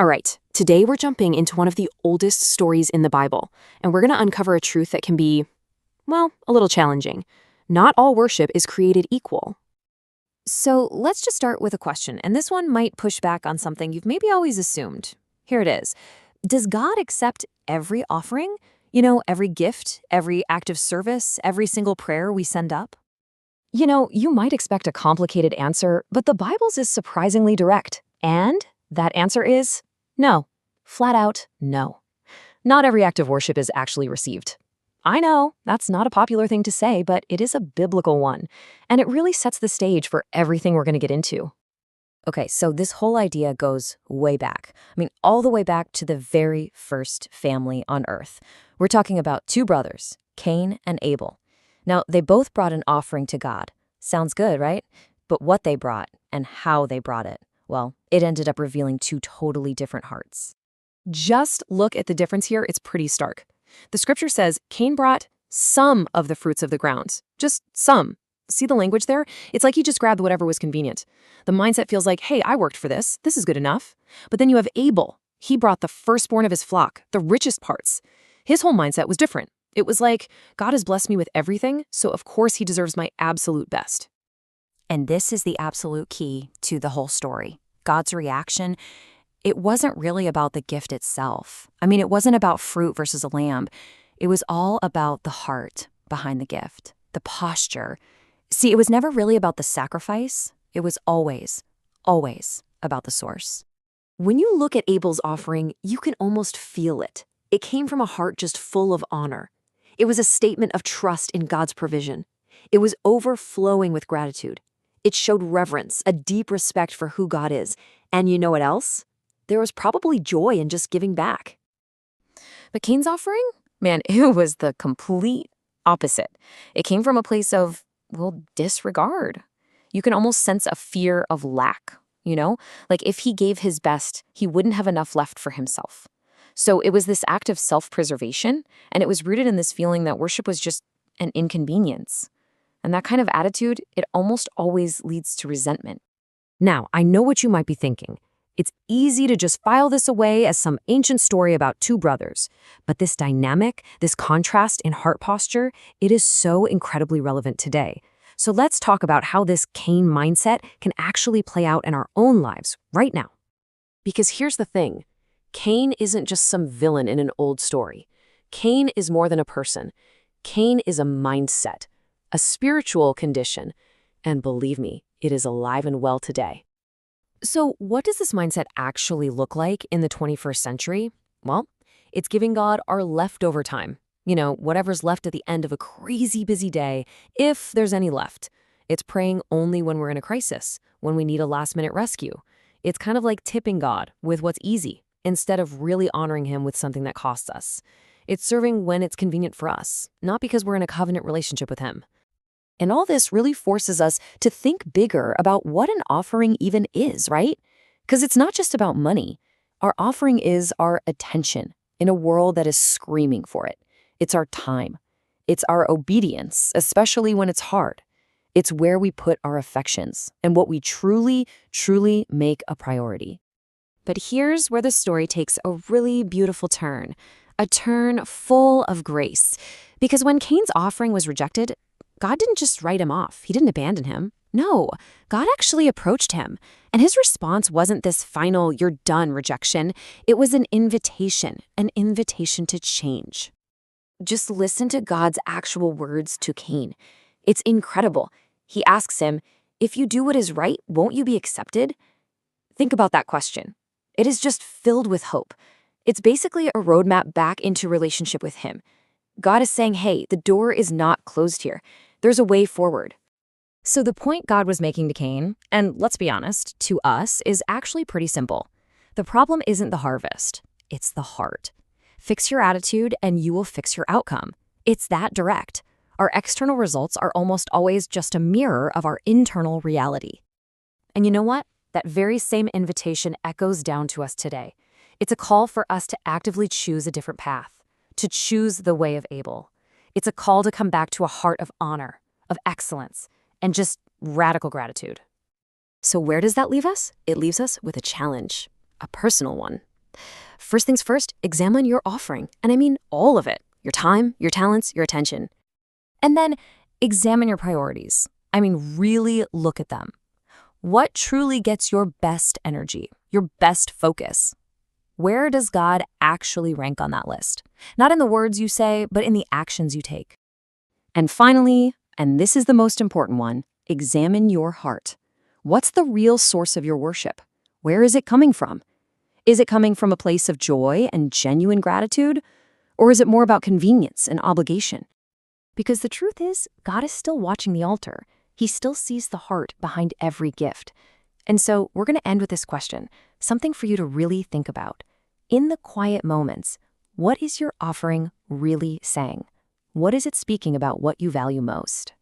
All right, today we're jumping into one of the oldest stories in the Bible, and we're going to uncover a truth that can be, well, a little challenging. Not all worship is created equal. So let's just start with a question, and this one might push back on something you've maybe always assumed. Here it is. Does God accept every offering? Every gift, every act of service, every single prayer we send up? You might expect a complicated answer, but the Bible's is surprisingly direct. And that answer is no. Flat out, no. Not every act of worship is actually received. I know, that's not a popular thing to say, but it is a biblical one, and it really sets the stage for everything we're going to get into. Okay, so this whole idea goes way back. All the way back to the very first family on earth. We're talking about two brothers, Cain and Abel. Now, they both brought an offering to God. Sounds good, right? But what they brought and how they brought it, well, it ended up revealing two totally different hearts. Just look at the difference here, it's pretty stark. The scripture says Cain brought some of the fruits of the ground. Just some. See the language there? It's like he just grabbed whatever was convenient. The mindset feels like, hey, I worked for this. This is good enough. But then you have Abel. He brought the firstborn of his flock, the richest parts. His whole mindset was different. It was like, God has blessed me with everything, so of course he deserves my absolute best. And this is the absolute key to the whole story. God's reaction, it wasn't really about the gift itself. It wasn't about fruit versus a lamb. It was all about the heart behind the gift, the posture. See, it was never really about the sacrifice. It was always, always about the source. When you look at Abel's offering, you can almost feel it. It came from a heart just full of honor. It was a statement of trust in God's provision. It was overflowing with gratitude. It showed reverence, a deep respect for who God is. And you know what else? There was probably joy in just giving back. But Cain's offering? Man, it was the complete opposite. It came from a place of, disregard. You can almost sense a fear of lack, Like if he gave his best, he wouldn't have enough left for himself. So it was this act of self-preservation, and it was rooted in this feeling that worship was just an inconvenience. And that kind of attitude, it almost always leads to resentment. Now, I know what you might be thinking. It's easy to just file this away as some ancient story about two brothers. But this dynamic, this contrast in heart posture, it is so incredibly relevant today. So let's talk about how this Cain mindset can actually play out in our own lives right now. Because here's the thing. Cain isn't just some villain in an old story. Cain is more than a person. Cain is a mindset, a spiritual condition. And believe me, it is alive and well today. So what does this mindset actually look like in the 21st century? Well, it's giving God our leftover time. Whatever's left at the end of a crazy busy day, if there's any left. It's praying only when we're in a crisis, when we need a last-minute rescue. It's kind of like tipping God with what's easy, instead of really honoring him with something that costs us. It's serving when it's convenient for us, not because we're in a covenant relationship with him. And all this really forces us to think bigger about what an offering even is, right? Because it's not just about money. Our offering is our attention in a world that is screaming for it. It's our time. It's our obedience, especially when it's hard. It's where we put our affections and what we truly, truly make a priority. But here's where the story takes a really beautiful turn, a turn full of grace. Because when Cain's offering was rejected, God didn't just write him off. He didn't abandon him. No, God actually approached him. And his response wasn't this final, you're done rejection. It was an invitation to change. Just listen to God's actual words to Cain. It's incredible. He asks him, if you do what is right, won't you be accepted? Think about that question. It is just filled with hope. It's basically a roadmap back into relationship with him. God is saying, hey, the door is not closed here. There's a way forward. So the point God was making to Cain, and let's be honest, to us, is actually pretty simple. The problem isn't the harvest, it's the heart. Fix your attitude and you will fix your outcome. It's that direct. Our external results are almost always just a mirror of our internal reality. And you know what? That very same invitation echoes down to us today. It's a call for us to actively choose a different path, to choose the way of Abel. It's a call to come back to a heart of honor, of excellence, and just radical gratitude. So where does that leave us? It leaves us with a challenge, a personal one. First things first, examine your offering. And I mean all of it. Your time, your talents, your attention. And then examine your priorities. I mean, really look at them. What truly gets your best energy, your best focus? Where does God actually rank on that list? Not in the words you say, but in the actions you take. And finally, and this is the most important one, examine your heart. What's the real source of your worship? Where is it coming from? Is it coming from a place of joy and genuine gratitude? Or is it more about convenience and obligation? Because the truth is, God is still watching the altar. He still sees the heart behind every gift. And so we're going to end with this question, something for you to really think about. In the quiet moments, what is your offering really saying? What is it speaking about what you value most?